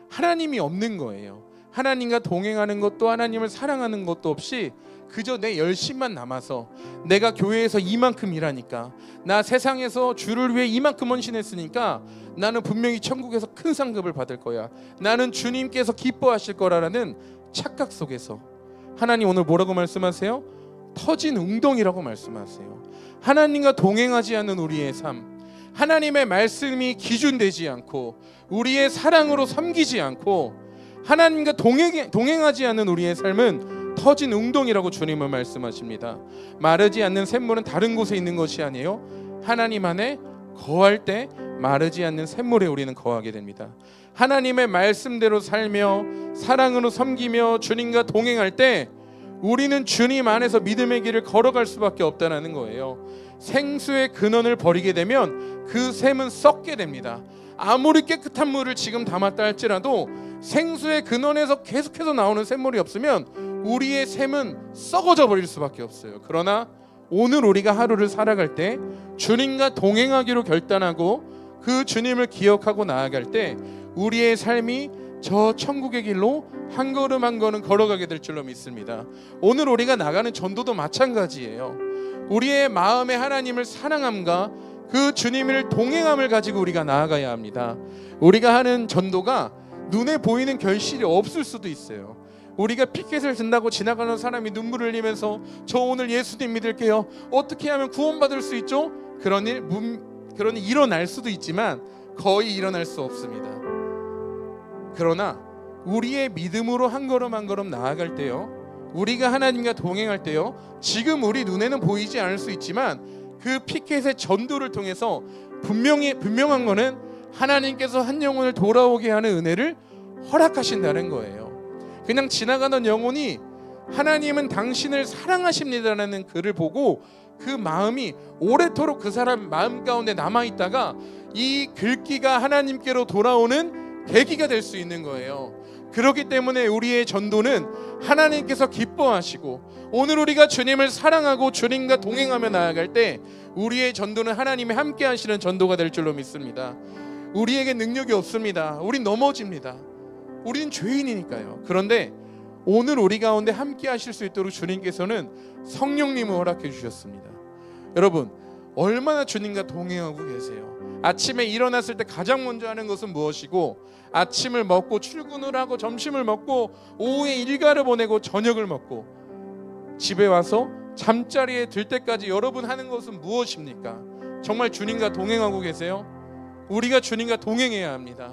하나님이 없는 거예요. 하나님과 동행하는 것도 하나님을 사랑하는 것도 없이 그저 내 열심만 남아서, 내가 교회에서 이만큼 일하니까, 나 세상에서 주를 위해 이만큼 헌신했으니까 나는 분명히 천국에서 큰 상급을 받을 거야, 나는 주님께서 기뻐하실 거라는 착각 속에서 하나님 오늘 뭐라고 말씀하세요? 터진 웅덩이라고 말씀하세요. 하나님과 동행하지 않는 우리의 삶, 하나님의 말씀이 기준되지 않고 우리의 사랑으로 섬기지 않고 하나님과 동행하지 않는 우리의 삶은 터진 웅덩이라고 주님은 말씀하십니다. 마르지 않는 샘물은 다른 곳에 있는 것이 아니에요, 하나님 안에 거할 때 마르지 않는 샘물에 우리는 거하게 됩니다. 하나님의 말씀대로 살며 사랑으로 섬기며 주님과 동행할 때 우리는 주님 안에서 믿음의 길을 걸어갈 수밖에 없다는 거예요. 생수의 근원을 버리게 되면 그 샘은 썩게 됩니다. 아무리 깨끗한 물을 지금 담았다 할지라도 생수의 근원에서 계속해서 나오는 샘물이 없으면 우리의 샘은 썩어져 버릴 수밖에 없어요. 그러나 오늘 우리가 하루를 살아갈 때 주님과 동행하기로 결단하고 그 주님을 기억하고 나아갈 때 우리의 삶이 저 천국의 길로 한 걸음 한 걸음 걸어가게 될 줄로 믿습니다. 오늘 우리가 나가는 전도도 마찬가지예요. 우리의 마음에 하나님을 사랑함과 그 주님을 동행함을 가지고 우리가 나아가야 합니다. 우리가 하는 전도가 눈에 보이는 결실이 없을 수도 있어요. 우리가 피켓을 든다고 지나가는 사람이 눈물을 흘리면서 저 오늘 예수님 믿을게요, 어떻게 하면 구원받을 수 있죠? 그런 일 일어날 수도 있지만 거의 일어날 수 없습니다. 그러나 우리의 믿음으로 한 걸음 한 걸음 나아갈 때요, 우리가 하나님과 동행할 때요, 지금 우리 눈에는 보이지 않을 수 있지만 그 피켓의 전도를 통해서 분명한 거는 하나님께서 한 영혼을 돌아오게 하는 은혜를 허락하신다는 거예요. 그냥 지나가던 영혼이 하나님은 당신을 사랑하십니다라는 글을 보고 그 마음이 오래도록 그 사람 마음 가운데 남아있다가 이 글귀가 하나님께로 돌아오는 계기가 될 수 있는 거예요. 그렇기 때문에 우리의 전도는 하나님께서 기뻐하시고 오늘 우리가 주님을 사랑하고 주님과 동행하며 나아갈 때 우리의 전도는 하나님이 함께 하시는 전도가 될 줄로 믿습니다. 우리에게 능력이 없습니다. 우린 넘어집니다. 우린 죄인이니까요. 그런데 오늘 우리 가운데 함께 하실 수 있도록 주님께서는 성령님을 허락해 주셨습니다. 여러분, 얼마나 주님과 동행하고 계세요? 아침에 일어났을 때 가장 먼저 하는 것은 무엇이고, 아침을 먹고 출근을 하고 점심을 먹고 오후에 일과를 보내고 저녁을 먹고 집에 와서 잠자리에 들 때까지 여러분 하는 것은 무엇입니까? 정말 주님과 동행하고 계세요? 우리가 주님과 동행해야 합니다.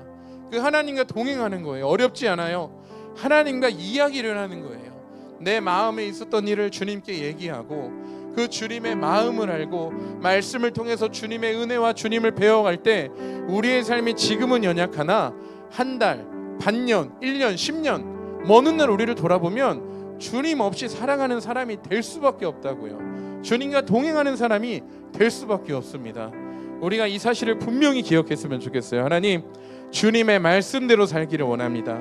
그 하나님과 동행하는 거예요. 어렵지 않아요. 하나님과 이야기를 하는 거예요. 내 마음에 있었던 일을 주님께 얘기하고 그 주님의 마음을 알고 말씀을 통해서 주님의 은혜와 주님을 배워갈 때 우리의 삶이 지금은 연약하나 한 달, 반년, 1년, 10년 먼 훗날 우리를 돌아보면 주님 없이 살아가는 사람이 될 수밖에 없다고요. 주님과 동행하는 사람이 될 수밖에 없습니다. 우리가 이 사실을 분명히 기억했으면 좋겠어요. 하나님, 주님의 말씀대로 살기를 원합니다.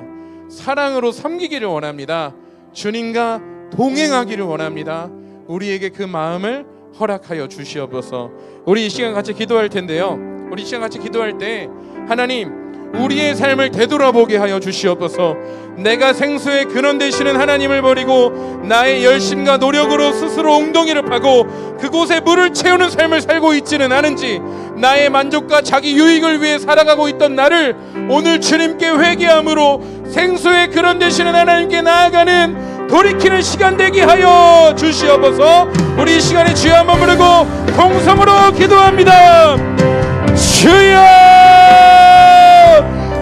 사랑으로 섬기기를 원합니다. 주님과 동행하기를 원합니다. 우리에게 그 마음을 허락하여 주시옵소서. 우리 이 시간 같이 기도할 텐데요, 우리 이 시간 같이 기도할 때 하나님, 우리의 삶을 되돌아보게 하여 주시옵소서. 내가 생수의 근원 되시는 하나님을 버리고 나의 열심과 노력으로 스스로 웅덩이를 파고 그곳에 물을 채우는 삶을 살고 있지는 않은지, 나의 만족과 자기 유익을 위해 살아가고 있던 나를 오늘 주님께 회개함으로 생수의 근원 되시는 하나님께 나아가는 돌이키는 시간 되게 하여 주시옵소서. 우리 이 시간에 주여 한번 부르고 통성으로 기도합니다. 주여,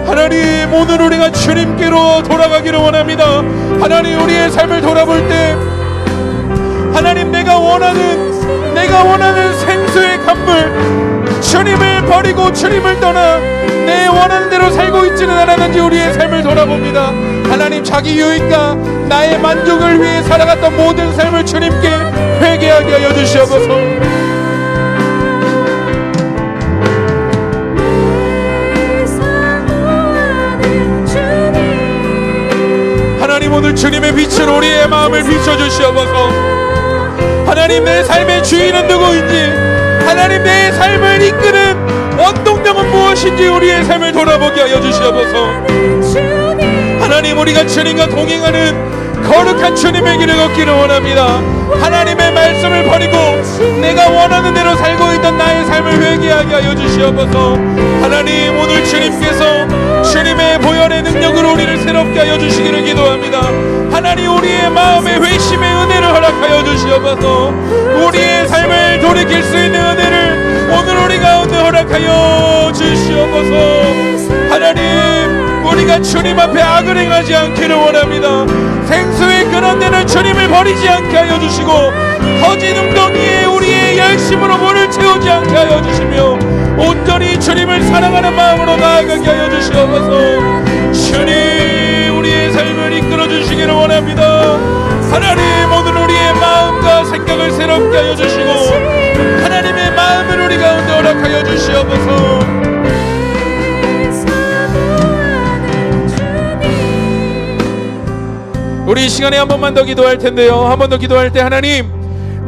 하나님, 오늘 우리가 주님께로 돌아가기를 원합니다. 하나님, 우리의 삶을 돌아볼 때 하나님, 내가 원하는 생수의 강물 주님을 버리고 주님을 떠나 내 원하는 대로 살고 있지는 않았는지 우리의 삶을 돌아봅니다. 하나님, 자기 유익과 나의 만족을 위해 살아갔던 모든 삶을 주님께 회개하게 하여 주시옵소서. 하나님, 오늘 주님의 빛으로 우리의 마음을 비춰주시옵소서. 하나님, 내 삶의 주인은 누구인지, 하나님, 내 삶을 이끄는 원동력은 무엇인지 우리의 삶을 돌아보게 하여 주시옵소서. 하나님, 우리가 주님과 동행하는 거룩한 주님의 길을 걷기를 원합니다. 하나님의 말씀을 버리고 내가 원하는 대로 살고 있던 나의 삶을 회개하게 하여 주시옵소서. 하나님, 오늘 주님께서 주님의 보혈의 능력으로 우리를 새롭게 하여 주시기를 기도합니다. 하나님, 우리의 마음에 회심의 은혜를 허락하여 주시옵소서. 우리의 삶을 돌이킬 수 있는 은혜를 오늘 우리 가운데 허락하여 주시옵소서. 하나님, 우리가 주님 앞에 악을 행하지 않기를 원합니다. 생수의 그런 데는 주님을 버리지 않게 하여 주시고 터진 웅덩이에 우리의 열심으로 물을 채우지 않게 하여 주시며 온전히 주님을 사랑하는 마음으로 나아가게 하여 주시옵소서. 주님, 우리의 삶을 이끌어 주시기를 원합니다. 하나님, 오늘 우리의 마음과 생각을 새롭게 하여 주시고 하나님의 마음을 우리 가운데 허락하여 주시옵소서. 우리 이 시간에 한 번만 더 기도할 텐데요, 한 번 더 기도할 때 하나님,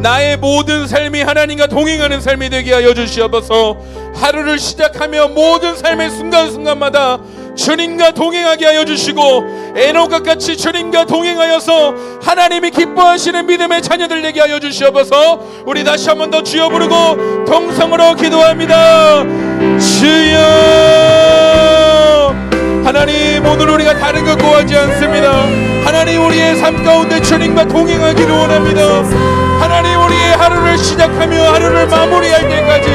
나의 모든 삶이 하나님과 동행하는 삶이 되게 하여 주시옵소서. 하루를 시작하며 모든 삶의 순간순간마다 주님과 동행하게 하여 주시고 에녹과 같이 주님과 동행하여서 하나님이 기뻐하시는 믿음의 자녀들 되게 하여 주시옵소서. 우리 다시 한 번 더 주여 부르고 동성으로 기도합니다. 주여. 하나님, 오늘 우리가 다른 것 구하지 않습니다. 하나님, 우리의 삶 가운데 주님과 동행하기를 원합니다. 하나님, 우리의 하루를 시작하며 하루를 마무리할 때까지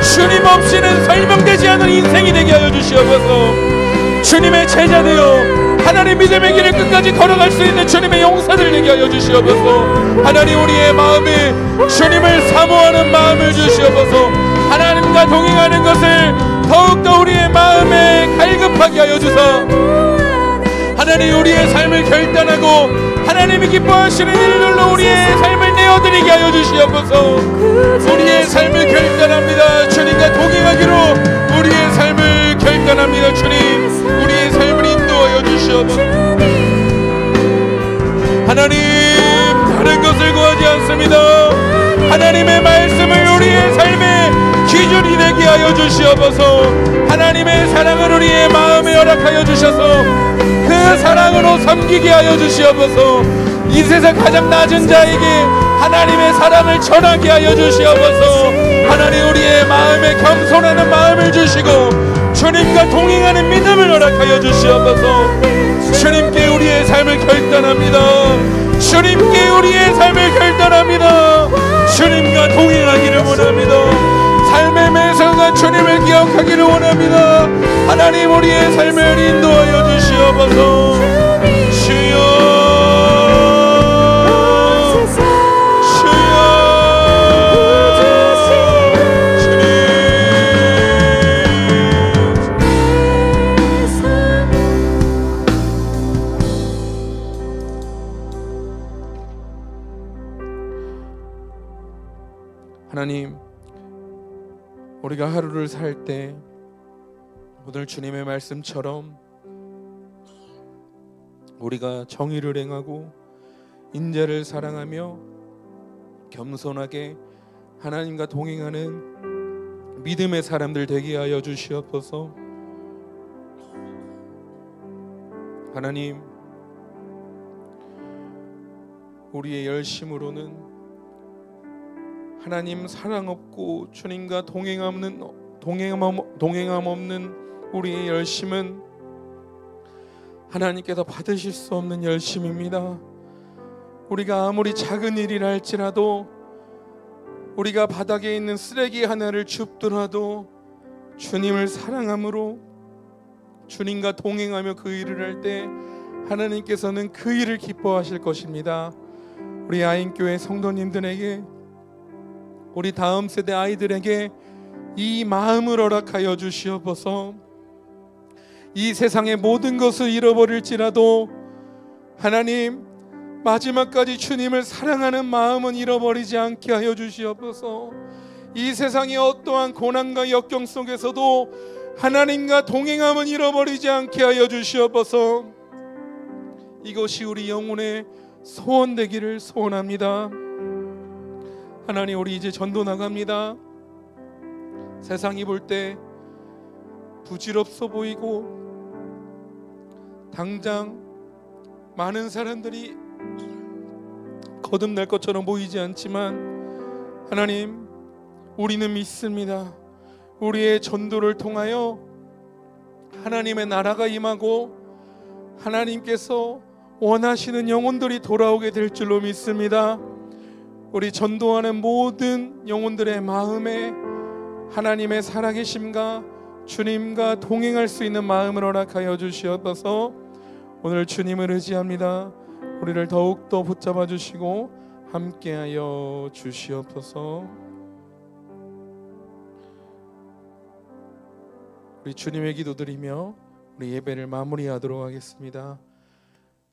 주님 없이는 설명되지 않은 인생이 되게 하여 주시옵소서. 주님의 제자 되어 하나님 믿음의 길을 끝까지 걸어갈 수 있는 주님의 용사들 되게 하여 주시옵소서. 하나님, 우리의 마음에 주님을 사모하는 마음을 주시옵소서. 하나님과 동행하는 것을 더욱더 우리의 마음에 갈급하게 하여 주사 하나님, 우리의 삶을 결단하고 하나님이 기뻐하시는 일들로 우리의 삶을 내어드리게 하여 주시옵소서. 우리의 삶을 결단합니다. 주님과 동행하기로 우리의 삶을 결단합니다. 주님, 우리의 삶을 인도하여 주시옵소서. 하나님, 다른 것을 구하지 않습니다. 하나님의 말씀을 우리의 삶의 기준이 되게 하여 주시옵소서. 하나님의 사랑을 우리의 마음에 허락하여 주셔서 그 사랑으로 섬기게 하여 주시옵소서. 이 세상 가장 낮은 자에게 하나님의 사랑을 전하게 하여 주시옵소서. 하나님, 우리의 마음에 겸손하는 마음을 주시고 주님과 동행하는 믿음을 허락하여 주시옵소서. 주님께 우리의 삶을 결단합니다. 주님께 우리의 삶을 결단합니다. 주님과 동행하기를 원합니다. 삶의 매 순간 주님을 기억하기를 원합니다. 하나님, 우리의 삶을 인도하여 주시옵소서. 주여. 하나님, 우리가 하루를 살 때 오늘 주님의 말씀처럼 우리가 정의를 행하고 인자를 사랑하며 겸손하게 하나님과 동행하는 믿음의 사람들 되게 하여 주시옵소서. 하나님, 우리의 열심으로는 하나님 사랑 없고 주님과 동행함 없는 우리의 열심은 하나님께서 받으실 수 없는 열심입니다. 우리가 아무리 작은 일이라 할지라도, 우리가 바닥에 있는 쓰레기 하나를 줍더라도 주님을 사랑함으로 주님과 동행하며 그 일을 할 때 하나님께서는 그 일을 기뻐하실 것입니다. 우리 아인교회 성도님들에게, 우리 다음 세대 아이들에게 이 마음을 허락하여 주시옵소서. 이 세상의 모든 것을 잃어버릴지라도 하나님, 마지막까지 주님을 사랑하는 마음은 잃어버리지 않게 하여 주시옵소서. 이 세상의 어떠한 고난과 역경 속에서도 하나님과 동행함은 잃어버리지 않게 하여 주시옵소서. 이것이 우리 영혼의 소원되기를 소원합니다. 하나님, 우리 이제 전도 나갑니다. 세상이 볼 때 부질없어 보이고 당장 많은 사람들이 거듭날 것처럼 보이지 않지만 하나님, 우리는 믿습니다. 우리의 전도를 통하여 하나님의 나라가 임하고 하나님께서 원하시는 영혼들이 돌아오게 될 줄로 믿습니다. 우리 전도하는 모든 영혼들의 마음에 하나님의 살아계심과 주님과 동행할 수 있는 마음을 허락하여 주시옵소서. 오늘 주님을 의지합니다. 우리를 더욱더 붙잡아 주시고 함께하여 주시옵소서. 우리 주님의 기도드리며 우리 예배를 마무리하도록 하겠습니다.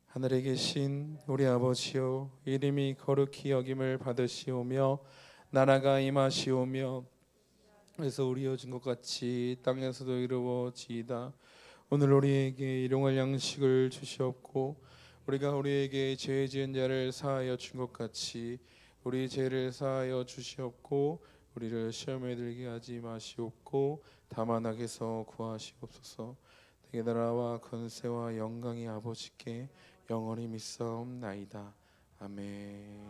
하늘에 계신 우리 아버지여, 이름이 거룩히 여김을 받으시오며 나라가 임하시오며 그래서 이루어진 것 같이 땅에서도 이루어지이다. 오늘 우리에게 일용할 양식을 주시옵고 우리가 우리에게 죄 지은 자를 사하여 준 것 같이 우리 죄를 사하여 주시옵고 우리를 시험에 들게 하지 마시옵고 다만 악에서 구하시옵소서. 내 나라와 권세와 영광이 아버지께 영원히 믿사옵나이다. 아멘.